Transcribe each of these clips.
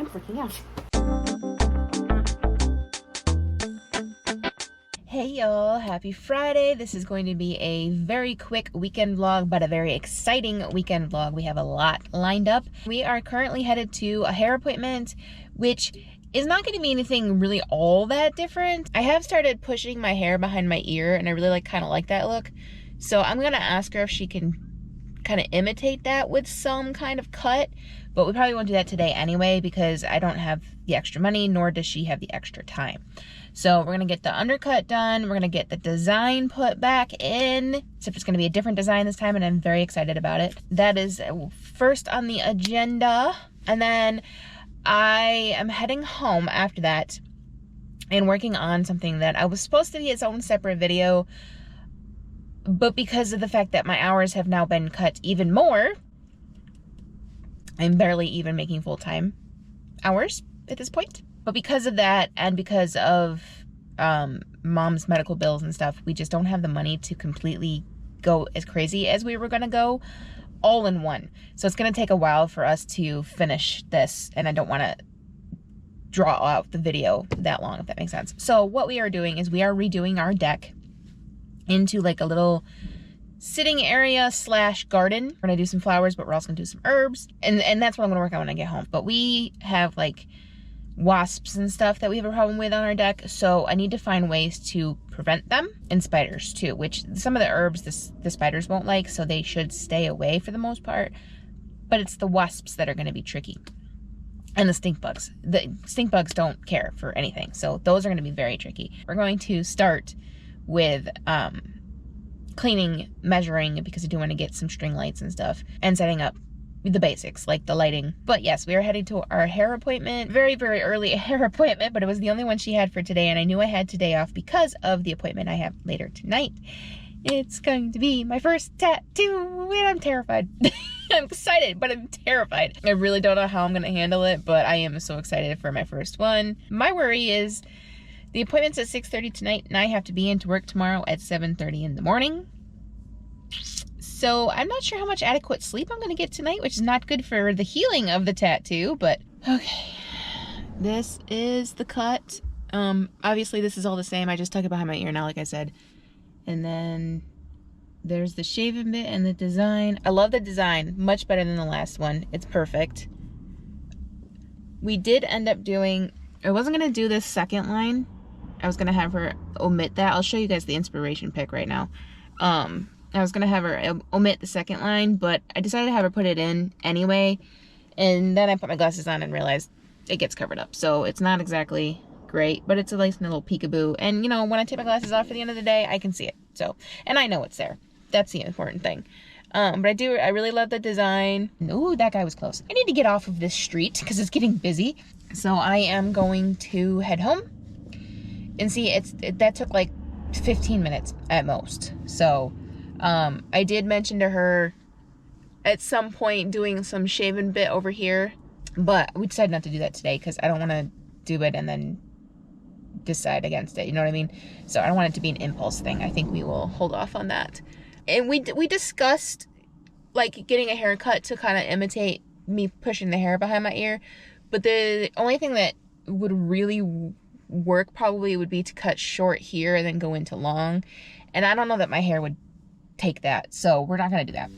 I'm freaking out. Hey y'all, happy Friday. This is going to be a very quick weekend vlog, but a very exciting weekend vlog. We have a lot lined up. We are currently headed to a hair appointment, which is not going to be anything really all that different. I have started pushing my hair behind my ear, and I really kind of like that look. So I'm going to ask her if she can kind of imitate that with some kind of cut, but we probably won't do that today anyway because I don't have the extra money, nor does she have the extra time. So we're gonna get the undercut done, we're gonna get the design put back in, except it's gonna be a different design this time, and I'm very excited about it. That is first on the agenda, and then I am heading home after that and working on something that I was supposed to be its own separate video, but because of the fact that my hours have now been cut even more, I'm barely even making full-time hours at this point. But because of that, and because of mom's medical bills and stuff, we just don't have the money to completely go as crazy as we were gonna go all in one. So it's gonna take a while for us to finish this, and I don't wanna draw out the video that long, if that makes sense. So what we are doing is we are redoing our deck into like a little sitting area / garden. We're gonna do some flowers, but we're also gonna do some herbs. And that's what I'm gonna work on when I get home. But we have like wasps and stuff that we have a problem with on our deck, so I need to find ways to prevent them, and spiders too, which some of the herbs the spiders won't like, so they should stay away for the most part, but it's the wasps that are going to be tricky, and the stink bugs. The stink bugs don't care for anything, so those are going to be very tricky. We're going to start with cleaning, measuring, because I do want to get some string lights and stuff, and setting up the basics, like the lighting. But yes, we are heading to our hair appointment. Very, very early hair appointment, but it was the only one she had for today, and I knew I had today off because of the appointment I have later tonight. It's going to be my first tattoo, and I'm terrified. I'm excited, but I'm terrified. I really don't know how I'm going to handle it, but I am so excited for my first one. My worry is the appointment's at 6:30 tonight, and I have to be into work tomorrow at 7:30 in the morning. So I'm not sure how much adequate sleep I'm going to get tonight, which is not good for the healing of the tattoo, but okay. This is the cut. Obviously this is all the same. I just tuck it behind my ear now, like I said. And then there's the shaven bit and the design. I love the design, much better than the last one. It's perfect. We did end up doing, I wasn't going to do this second line. I was going to have her omit that. I'll show you guys the inspiration pic right now. I was gonna have her omit the second line, but I decided to have her put it in anyway, and then I put my glasses on and realized it gets covered up, so it's not exactly great, but it's a nice little peekaboo, and you know, when I take my glasses off at the end of the day, I can see it, so, and I know it's there. That's the important thing. But I really love the design. No, that guy was close. I need to get off of this street because it's getting busy, so I am going to head home, and see, that took like 15 minutes at most, so I did mention to her at some point doing some shaven bit over here, but we decided not to do that today because I don't want to do it and then decide against it, you know what I mean? So I don't want it to be an impulse thing. I think we will hold off on that. And we discussed like getting a haircut to kind of imitate me pushing the hair behind my ear, but the only thing that would really work probably would be to cut short here and then go into long, and I don't know that my hair would take that, so we're not gonna do that.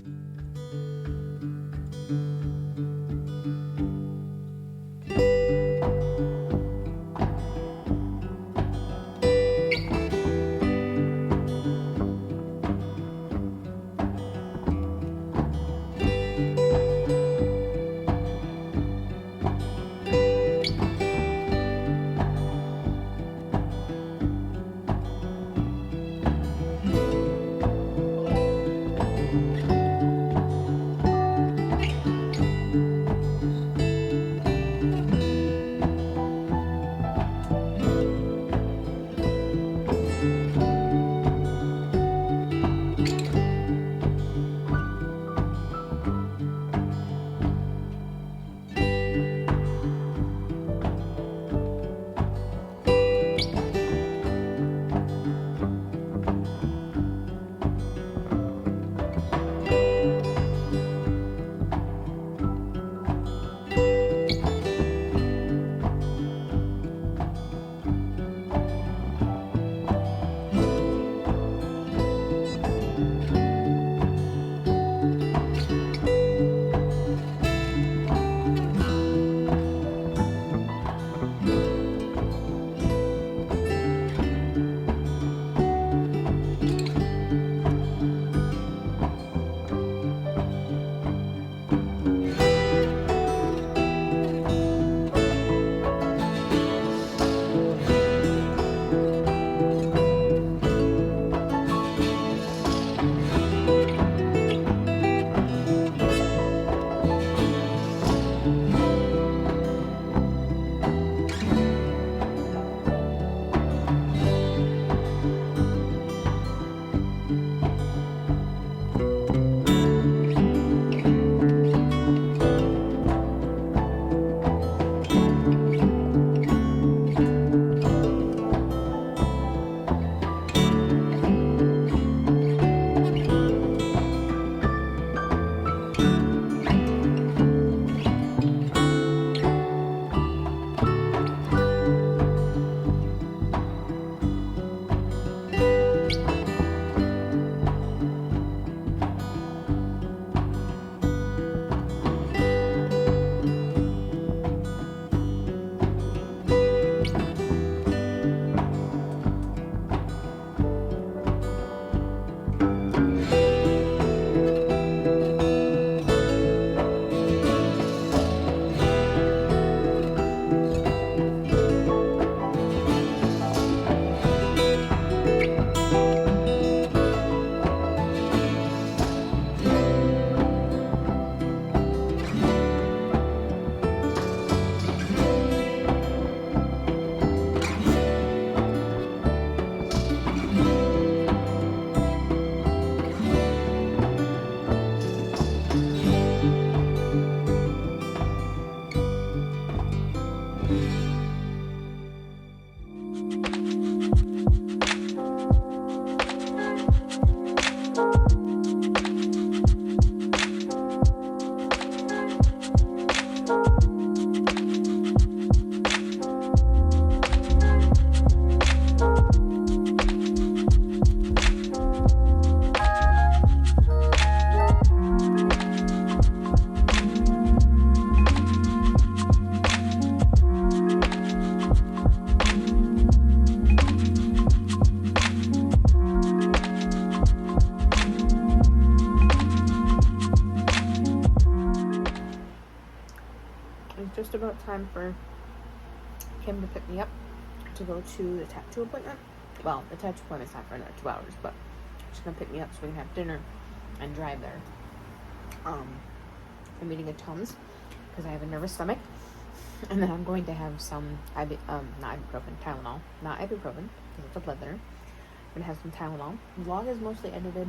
It's just about time for Kim to pick me up to go to the tattoo appointment. Well, the tattoo appointment's not for another 2 hours, but she's gonna pick me up so we can have dinner and drive there. I'm eating a Tums because I have a nervous stomach, and then I'm going to have some not ibuprofen, Tylenol, not ibuprofen because it's a blood thinner. I'm gonna have some Tylenol. The vlog is mostly edited.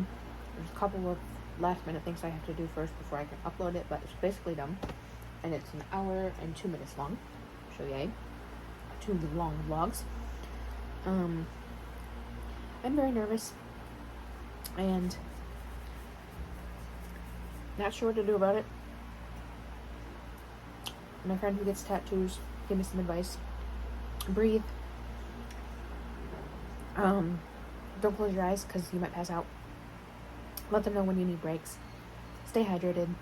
There's a couple of last minute things I have to do first before I can upload it, but it's basically done. And it's an hour and 2 minutes long. So yay. 2 long vlogs. I'm very nervous and not sure what to do about it. My friend who gets tattoos gave me some advice. Breathe. Don't close your eyes because you might pass out. Let them know when you need breaks. Stay hydrated.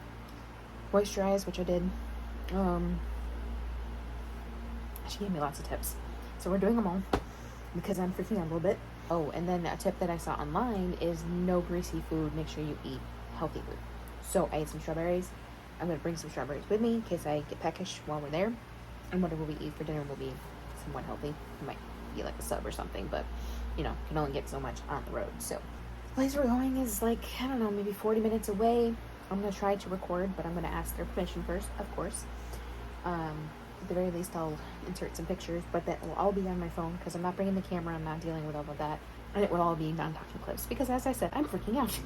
Moisturize, which I did. She gave me lots of tips. So we're doing them all because I'm freaking out a little bit. Oh, and then a tip that I saw online is no greasy food. Make sure you eat healthy food. So I ate some strawberries. I'm going to bring some strawberries with me in case I get peckish while we're there. And whatever we eat for dinner will be somewhat healthy. It might be like a sub or something, but you know, can only get so much on the road. So the place we're going is like, I don't know, maybe 40 minutes away. I'm going to try to record, but I'm going to ask their permission first, of course. At the very least, I'll insert some pictures, but that will all be on my phone because I'm not bringing the camera. I'm not dealing with all of that. And it will all be non-talking clips because, as I said, I'm freaking out.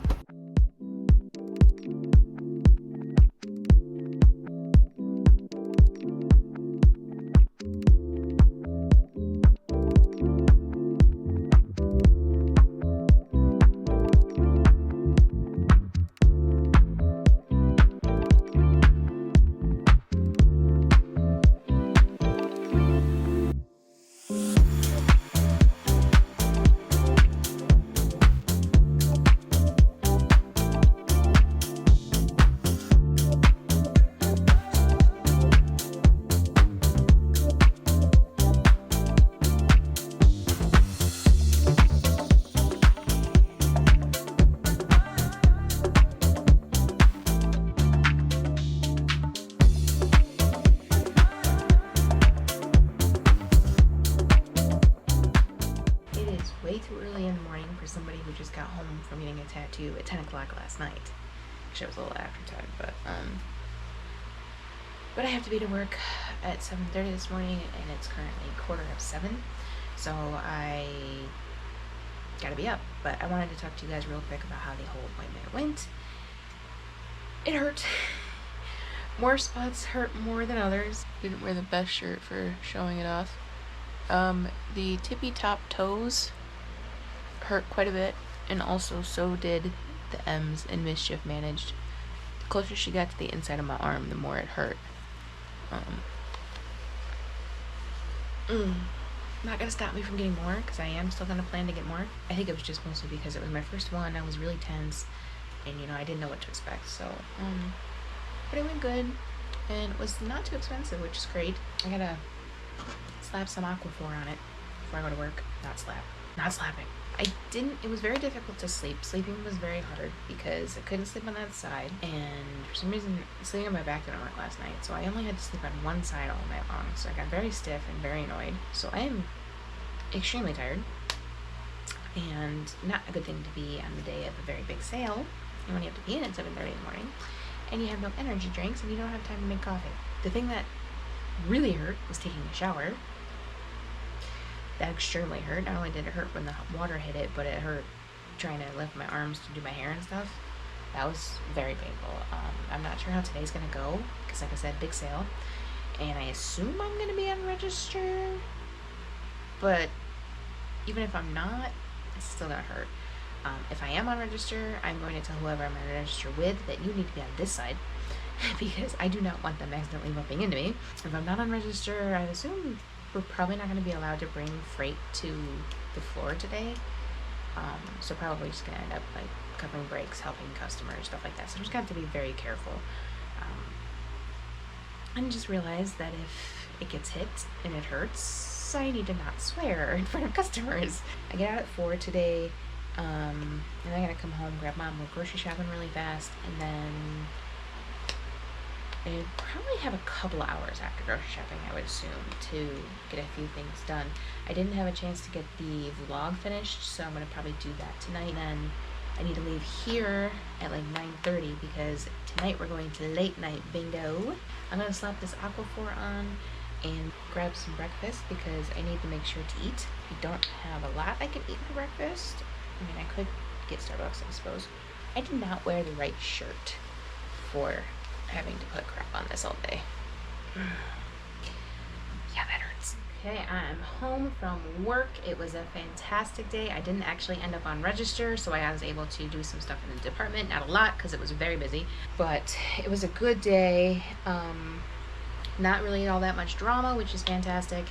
Somebody who just got home from getting a tattoo at 10 o'clock last night. Actually, it was a little after time, but I have to be to work at 7:30 this morning, and it's currently 7:15, so I gotta be up. But I wanted to talk to you guys real quick about how the whole appointment went. It hurt. More spots hurt more than others. Didn't wear the best shirt for showing it off. The tippy top toes hurt quite a bit, and also so did the M's in Mischief Managed. The closer she got to the inside of my arm, the more it hurt. Not gonna stop me from getting more because I am still gonna plan to get more. I think it was just mostly because it was my first one. I was really tense, and you know, I didn't know what to expect. So, but it went good, and it was not too expensive, which is great. I gotta slap some Aquaphor on it before I go to work. Not slapping. It was very difficult to sleep. Sleeping was very hard because I couldn't sleep on that side, and for some reason sleeping on my back didn't work last night, so I only had to sleep on one side all night long. So I got very stiff and very annoyed. So I am extremely tired, and not a good thing to be on the day of a very big sale and when you have to be in at 7:30 in the morning and you have no energy drinks and you don't have time to make coffee. The thing that really hurt was taking a shower. That extremely hurt. Not only did it hurt when the water hit it, but it hurt trying to lift my arms to do my hair and stuff. That was very painful. I'm not sure how today's gonna go because, like I said, big sale, and I assume I'm going to be on register, but even if I'm not, it's still going to hurt. If I am on register, I'm going to tell whoever I'm on register with that you need to be on this side because I do not want them accidentally bumping into me. If I'm not on register, I assume we're probably not going to be allowed to bring freight to the floor today. So probably just going to end up like covering breaks, helping customers, stuff like that. So I'm just going to have to be very careful. And just realize that if it gets hit and it hurts, I need to not swear in front of customers. I get out at 4 today, and I gotta come home, grab Mom, go grocery shopping really fast, and then I'd probably have a couple of hours after grocery shopping, I would assume, to get a few things done. I didn't have a chance to get the vlog finished, so I'm gonna probably do that tonight. And then I need to leave here at like 9:30 because tonight we're going to late night bingo. I'm gonna slap this Aquaphor on and grab some breakfast because I need to make sure to eat. I don't have a lot I can eat for breakfast. I mean, I could get Starbucks, I suppose. I did not wear the right shirt for having to put crap on this all day. Yeah, that hurts. Okay, I'm home from work. It was a fantastic day. I didn't actually end up on register, so I was able to do some stuff in the department. Not a lot, because it was very busy, but it was a good day. Not really all that much drama, which is fantastic.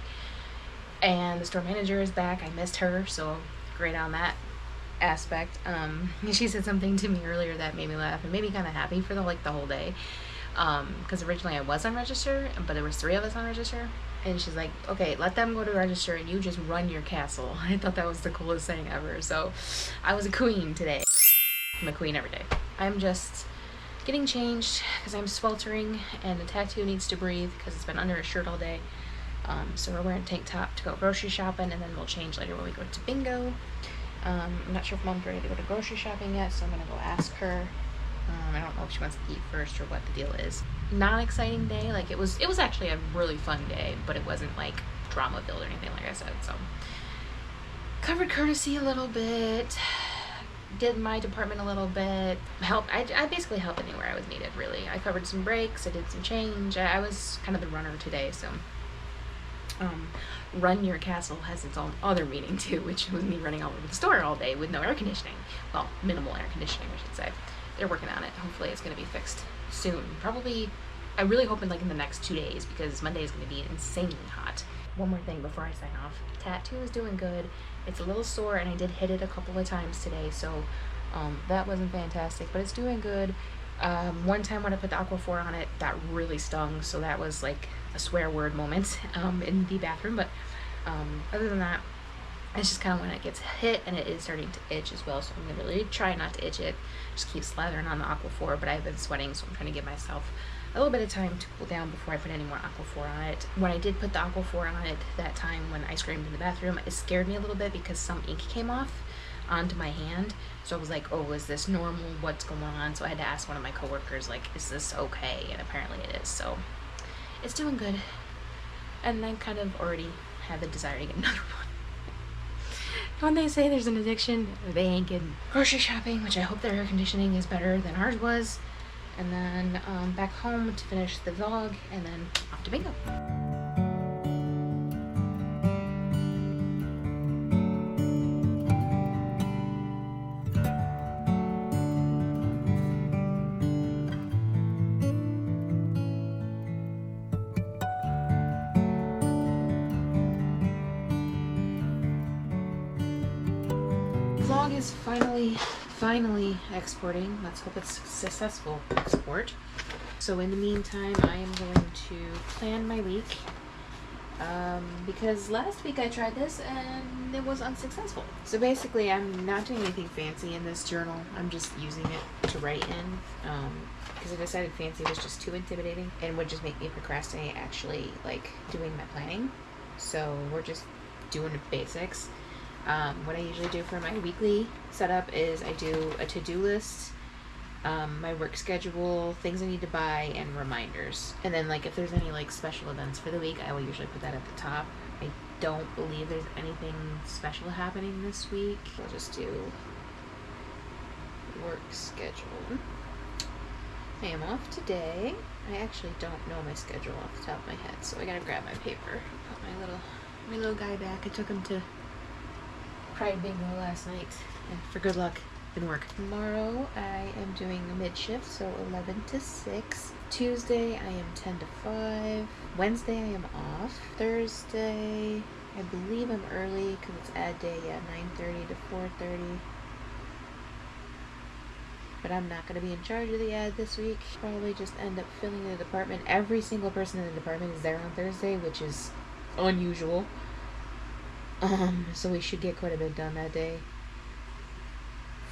And the store manager is back. I missed her, so great on that aspect. She said something to me earlier that made me laugh and made me kind of happy for the whole day. Because originally I was on register, but there was 3 of us on register. And she's like, okay, let them go to register and you just run your castle. I thought that was the coolest thing ever. So I was a queen today. I'm a queen every day. I'm just getting changed because I'm sweltering and the tattoo needs to breathe because it's been under a shirt all day. So we're wearing a tank top to go grocery shopping, and then we'll change later when we go to bingo. I'm not sure if Mom's ready to go to grocery shopping yet, so I'm gonna go ask her. I don't know if she wants to eat first or what the deal is. Not an exciting day. Like it was actually a really fun day, but it wasn't like drama filled or anything, like I said. So covered courtesy a little bit, did my department a little bit, helped. I basically helped anywhere I was needed, really. I covered some breaks, I did some change. I was kind of the runner today, so run your castle has its own other meaning too, which was me running all over the store all day with no air conditioning. Well, minimal air conditioning, I should say. They're working on it. Hopefully it's going to be fixed soon. Probably, I really hope in like in the next 2 days because Monday is going to be insanely hot. One more thing before I sign off. Tattoo is doing good. It's a little sore and I did hit it a couple of times today, so that wasn't fantastic, but it's doing good. One time when I put the Aquaphor on it, that really stung, so that was like a swear word moment in the bathroom, but other than that, it's just kind of when it gets hit and it is starting to itch as well, so I'm going to really try not to itch it. Just keep slathering on the Aquaphor, but I've been sweating, so I'm trying to give myself a little bit of time to cool down before I put any more Aquaphor on it. When I did put the Aquaphor on it that time when I screamed in the bathroom, it scared me a little bit because some ink came off onto my hand, so I was like, oh, is this normal? What's going on? So I had to ask one of my coworkers, like, is this okay? And apparently it is, so it's doing good. And I kind of already have the desire to get another one. When they say there's an addiction, they ain't getting. Grocery shopping, which I hope their air conditioning is better than ours was, and then back home to finish the vlog, and then off to bingo. Vlog is finally exporting. Let's hope it's a successful export. So in the meantime, I am going to plan my week because last week I tried this and it was unsuccessful. So basically I'm not doing anything fancy in this journal. I'm just using it to write in because I decided fancy was just too intimidating and would just make me procrastinate actually like doing my planning. So we're just doing the basics. What I usually do for my weekly setup is I do a to-do list, my work schedule, things I need to buy, and reminders. And then like if there's any like special events for the week, I will usually put that at the top. I don't believe there's anything special happening this week. I'll just do work schedule. I am off today. I actually don't know my schedule off the top of my head, so I gotta grab my paper. Put my little guy back. I took him to Pride Bingo last night, and for good luck, didn't work. Tomorrow I am doing a mid shift, so 11 to 6. Tuesday I am 10 to 5. Wednesday I am off. Thursday I believe I'm early because it's ad day, 9:30 to 4:30. But I'm not going to be in charge of the ad this week. Probably just end up filling the department. Every single person in the department is there on Thursday, which is unusual. So we should get quite a bit done that day.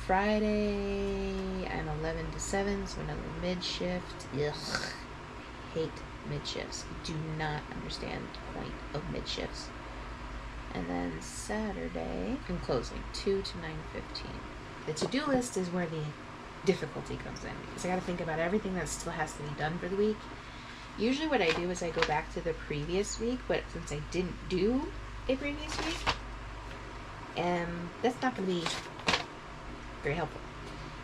Friday, I'm 11 to 7, so another mid shift. Ugh. Hate mid shifts. Do not understand the point of mid shifts. And then Saturday, I'm closing 2 to 9:15. The to-do list is where the difficulty comes in, because I got to think about everything that still has to be done for the week. Usually what I do is I go back to the previous week, but since I didn't do a previous week, that's not going to be very helpful.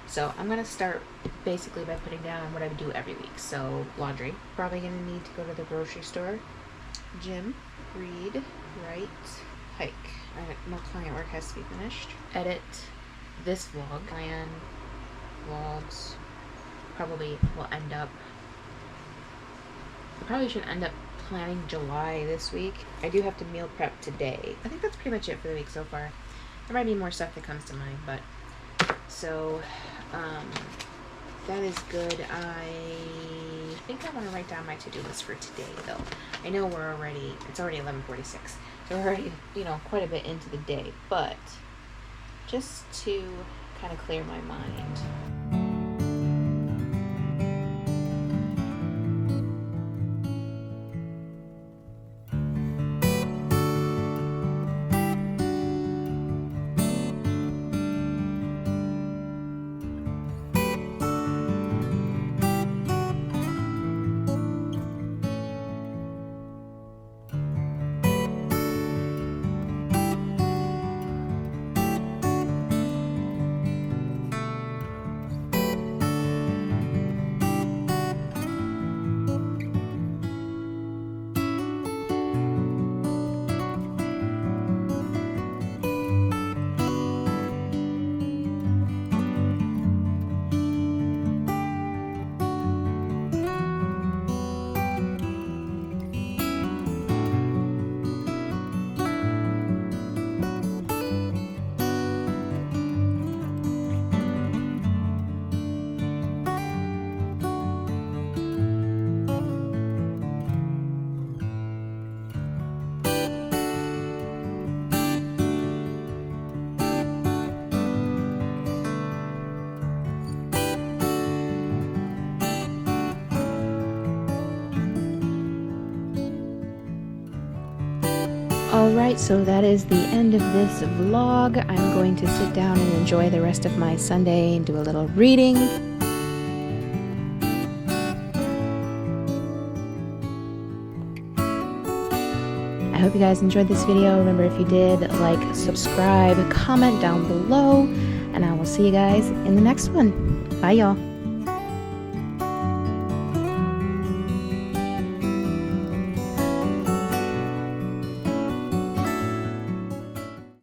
So I'm going to start basically by putting down what I would do every week. So laundry, probably going to need to go to the grocery store, gym, read, write, hike. My client work has to be finished. Edit this vlog, plan vlogs. Probably will end up, I probably should end up planning July this week. I do have to meal prep today. I think that's pretty much it for the week so far. There might be more stuff that comes to mind, but so that is good. I think I want to write down my to-do list for today though. I know it's already 11:46, so we're already, quite a bit into the day, but just to kind of clear my mind. Alright, so that is the end of this vlog. I'm going to sit down and enjoy the rest of my Sunday and do a little reading. I hope you guys enjoyed this video. Remember, if you did, like, subscribe, comment down below, and I will see you guys in the next one. Bye, y'all.